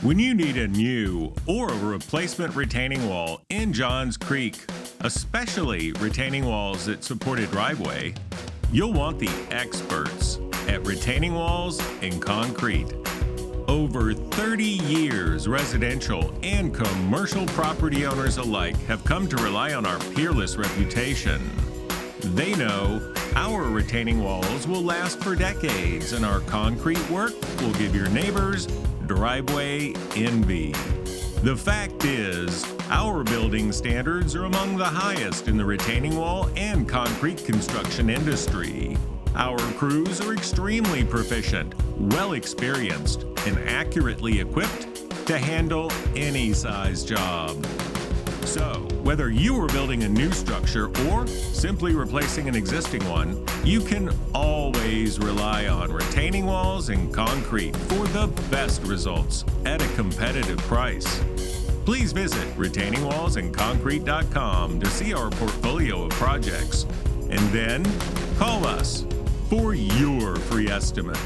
When you need a new or a replacement retaining wall in Johns Creek, especially retaining walls that support a driveway, you'll want the experts at Retaining Walls and Concrete. Over 30 years, residential and commercial property owners alike have come to rely on our peerless reputation. They know our retaining walls will last for decades, and our concrete work will give your neighbors driveway envy. The fact is, our building standards are among the highest in the retaining wall and concrete construction industry. Our crews are extremely proficient, well experienced, and accurately equipped to handle any size job. So, whether you are building a new structure or simply replacing an existing one, you can always rely on retaining walls and concrete for the best results at a competitive price. Please visit retainingwallsandconcrete.com to see our portfolio of projects, and then call us for your free estimate.